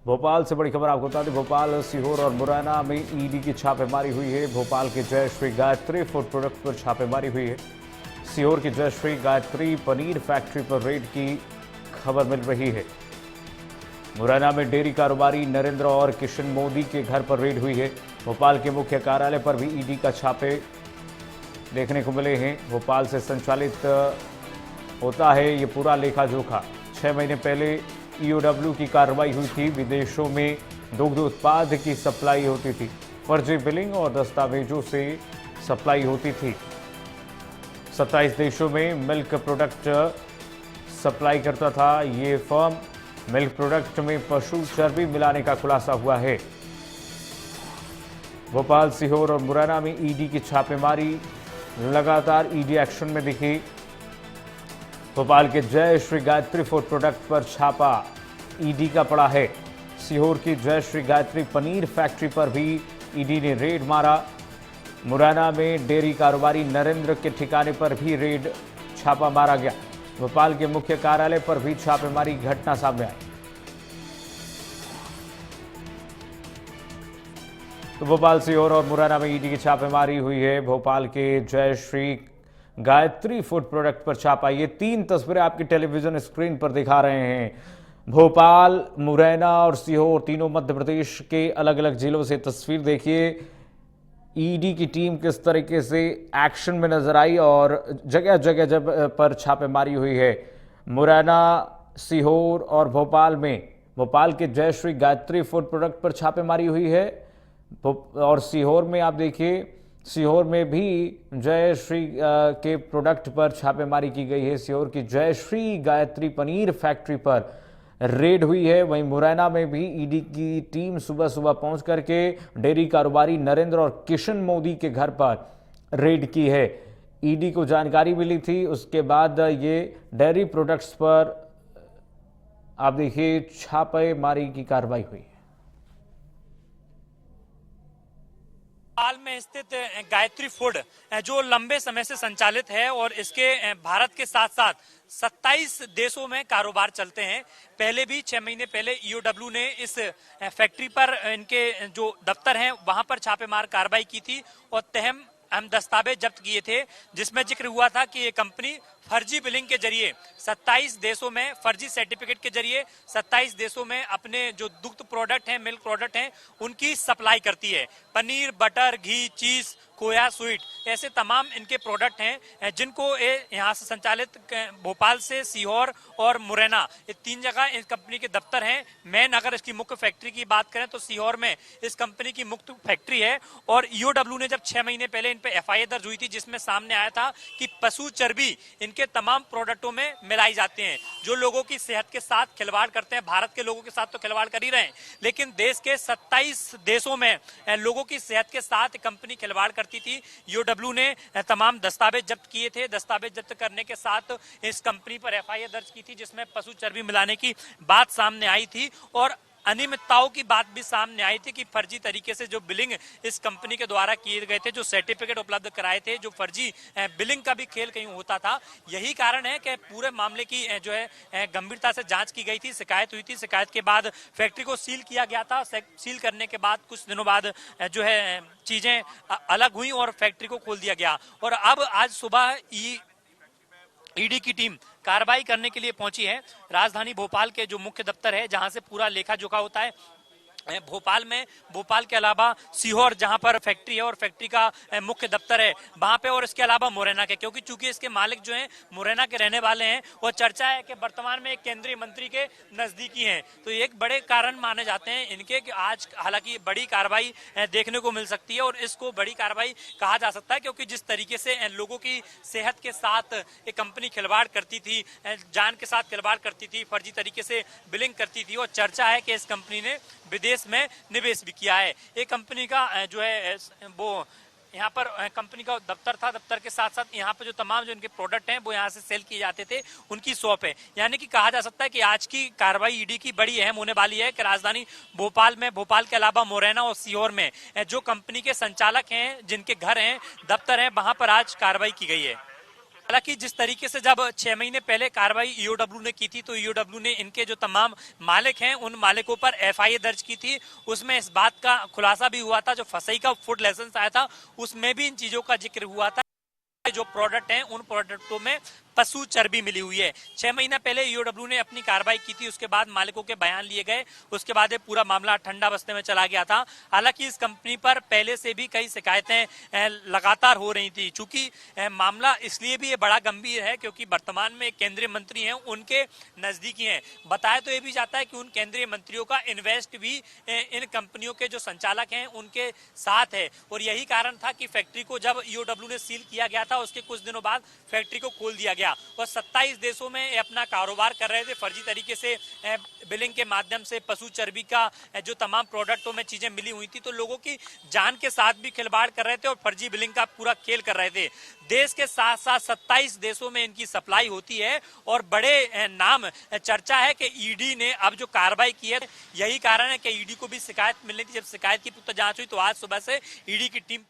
भोपाल से बड़ी खबर आपको बता दें, भोपाल, सीहोर और मुरैना में ईडी की छापेमारी हुई है। भोपाल के जयश्री गायत्री फूड प्रोडक्ट पर छापेमारी हुई है। सीहोर की जयश्री गायत्री पनीर फैक्ट्री पर रेड की खबर मिल रही है। मुरैना में डेयरी कारोबारी नरेंद्र और किशन मोदी के घर पर रेड हुई है। भोपाल के मुख्य कार्यालय पर भी ईडी का छापे देखने को मिले हैं। भोपाल से संचालित होता है ये पूरा लेखा जोखा। 6 महीने पहले ईओडब्ल्यू की कार्रवाई हुई थी। विदेशों में दुग्ध उत्पाद की सप्लाई होती थी। फर्जी बिलिंग और दस्तावेजों से सप्लाई होती थी। 27 देशों में मिल्क प्रोडक्ट सप्लाई करता था ये फर्म। मिल्क प्रोडक्ट में पशु चर्बी मिलाने का खुलासा हुआ है। भोपाल, सीहोर और मुरैना में ईडी की छापेमारी लगातार ईडी एक्शन में दिखी। भोपाल के जयश्री गायत्री फूड प्रोडक्ट पर छापा ईडी का पड़ा है। सीहोर की जयश्री गायत्री पनीर फैक्ट्री पर भी ईडी ने रेड मारा। मुरैना में डेयरी कारोबारी नरेंद्र के ठिकाने पर भी रेड छापा मारा गया। भोपाल के मुख्य कार्यालय पर भी छापेमारी घटना सामने आई। तो भोपाल, सीहोर और मुरैना में ईडी की छापेमारी हुई है। भोपाल के जयश्री गायत्री फूड प्रोडक्ट पर छापा। ये 3 तस्वीरें आपकी टेलीविजन स्क्रीन पर दिखा रहे हैं। भोपाल, मुरैना और सीहोर तीनों मध्य प्रदेश के अलग अलग जिलों से तस्वीर देखिए। ईडी की टीम किस तरीके से एक्शन में नजर आई और जगह जगह जब पर छापेमारी हुई है। मुरैना, सीहोर और भोपाल में, भोपाल के जयश्री गायत्री फूड प्रोडक्ट पर छापेमारी हुई है और सीहोर में आप देखिए, सीहोर में भी जयश्री के प्रोडक्ट पर छापेमारी की गई है। सीहोर की जयश्री गायत्री पनीर फैक्ट्री पर रेड हुई है। वहीं मुरैना में भी ईडी की टीम सुबह सुबह पहुंच करके डेयरी कारोबारी नरेंद्र और किशन मोदी के घर पर रेड की है। ईडी को जानकारी मिली थी, उसके बाद ये डेयरी प्रोडक्ट्स पर आप देखिए छापेमारी की कार्रवाई हुई है। भोपाल में स्थित गायत्री फूड जो लंबे समय से संचालित है और इसके भारत के साथ साथ 27 देशों में कारोबार चलते हैं। पहले भी 6 महीने पहले ईओडब्ल्यू ने इस फैक्ट्री पर, इनके जो दफ्तर हैं वहां पर छापेमार कार्रवाई की थी और अहम दस्तावेज जब्त किए थे, जिसमें जिक्र हुआ था कि ये कंपनी फर्जी बिलिंग के जरिए 27 देशों में, फर्जी सर्टिफिकेट के जरिए 27 देशों में अपने जो दुग्ध प्रोडक्ट हैं, मिल्क प्रोडक्ट हैं, उनकी सप्लाई करती है। पनीर, बटर, घी, चीज, खोया, स्वीट, ऐसे तमाम इनके प्रोडक्ट हैं जिनको यहाँ से संचालित भोपाल से सीहोर और मुरैना, ये 3 जगह इस कंपनी के दफ्तर हैं। मेन अगर इसकी मुख्य फैक्ट्री की बात करें तो सीहोर में इस कंपनी की मुख्य फैक्ट्री है। और ईओडब्ल्यू ने जब 6 महीने पहले इन पे एफआईआर दर्ज हुई थी, जिसमें सामने आया था कि पशु चर्बी इनके तमाम प्रोडक्टों में मिलाई जाती हैं, जो लोगों की सेहत के साथ खिलवाड़ करते हैं। भारत के लोगों के साथ तो खिलवाड़ कर ही रहे हैं, लेकिन देश के 27 देशों में लोगों की सेहत के साथ कंपनी खिलवाड़ करती थी। ईओडब्ल्यू ने तमाम दस्तावेज जब्त किए थे। दस्तावेज जब्त करने के साथ इस कंपनी पर एफआईआर दर्ज की थी, जिसमें पशु चर्बी मिलाने की बात सामने आई थी और अनियमितताओं की बात भी सामने आई थी कि फर्जी तरीके से जो बिलिंग इस कंपनी के द्वारा किए गए थे, जो सर्टिफिकेट उपलब्ध कराए थे, जो फर्जी बिलिंग का भी खेल कहीं होता था। यही कारण है कि पूरे मामले की जो है गंभीरता से जांच की गई थी। शिकायत हुई थी, शिकायत के बाद फैक्ट्री को सील किया गया था। सील करने के बाद कुछ दिनों बाद जो है चीजें अलग हुई और फैक्ट्री को खोल दिया गया। और अब आज सुबह ईडी की टीम कार्रवाई करने के लिए पहुंची है राजधानी भोपाल के जो मुख्य दफ्तर है, जहां से पूरा लेखा जोखा होता है। भोपाल में, भोपाल के अलावा सीहोर जहां पर फैक्ट्री है और फैक्ट्री का मुख्य दफ्तर है वहां पे, और इसके अलावा मुरैना के, क्योंकि चूंकि इसके मालिक जो हैं मुरैना के रहने वाले हैं और चर्चा है कि वर्तमान में एक केंद्रीय मंत्री के नजदीकी हैं। तो एक बड़े कारण माने जाते हैं इनके कि आज हालांकि बड़ी कार्रवाई देखने को मिल सकती है। और इसको बड़ी कार्रवाई कहा जा सकता है क्योंकि जिस तरीके से लोगों की सेहत के साथ एक कंपनी खिलवाड़ करती थी, जान के साथ खिलवाड़ करती थी, फर्जी तरीके से बिलिंग करती थी, और चर्चा है कि इस कंपनी ने विदेश में निवेश भी किया है। एक कंपनी का जो है वो यहाँ पर कंपनी का दफ्तर था, दफ्तर के साथ साथ यहाँ पे जो तमाम जो इनके प्रोडक्ट हैं वो यहाँ से सेल किए जाते थे, उनकी शॉप है। यानी कि कहा जा सकता है कि आज की कार्रवाई ईडी की बड़ी अहम होने वाली है कि राजधानी भोपाल में, भोपाल के अलावा मुरैना और सीहोर में जो कंपनी के संचालक हैं, जिनके घर हैं, दफ्तर हैं, वहां पर आज कार्रवाई की गई है। हालांकि जिस तरीके से जब 6 महीने पहले कार्रवाई ईओडब्ल्यू ने की थी, तो ईओडब्ल्यू ने इनके जो तमाम मालिक हैं उन मालिकों पर एफआईए दर्ज की थी। उसमें इस बात का खुलासा भी हुआ था, जो फसई का फूड लाइसेंस आया था उसमें भी इन चीजों का जिक्र हुआ था। जो प्रोडक्ट हैं उन प्रोडक्टों में पशु चर्बी मिली हुई है। 6 महीना पहले ईओडब्ल्यू ने अपनी कार्रवाई की थी, उसके बाद मालिकों के बयान लिए गए, उसके बाद ये पूरा मामला ठंडा बस्ते में चला गया था। हालांकि इस कंपनी पर पहले से भी कई शिकायतें लगातार हो रही थी। चूंकि मामला इसलिए भी ये बड़ा गंभीर है क्योंकि वर्तमान में केंद्रीय मंत्री हैं, उनके नजदीकी हैं। बताया तो ये भी जाता है कि उन केंद्रीय मंत्रियों का इन्वेस्ट भी इन कंपनियों के जो संचालक हैं उनके साथ है, और यही कारण था कि फैक्ट्री को जब ईओडब्ल्यू ने सील किया गया था उसके कुछ दिनों बाद फैक्ट्री को खोल दिया गया और 27 देशों में अपना कारोबार कर रहे थे। फर्जी तरीके से बिलिंग के माध्यम से पशु चर्बी का जो तमाम प्रोडक्टों में चीजें मिली हुई थी, तो लोगों की जान के साथ भी खिलवाड़ कर रहे थे और फर्जी बिलिंग का पूरा खेल कर रहे थे। देश के साथ साथ 27 देशों में इनकी सप्लाई होती है और बड़े नाम चर्चा है कि ईडी ने अब जो कार्रवाई की है, यही कारण है कि ईडी को भी शिकायत मिलनी थी। जब शिकायत की पुख्ता जांच हुई तो आज सुबह से ईडी की टीम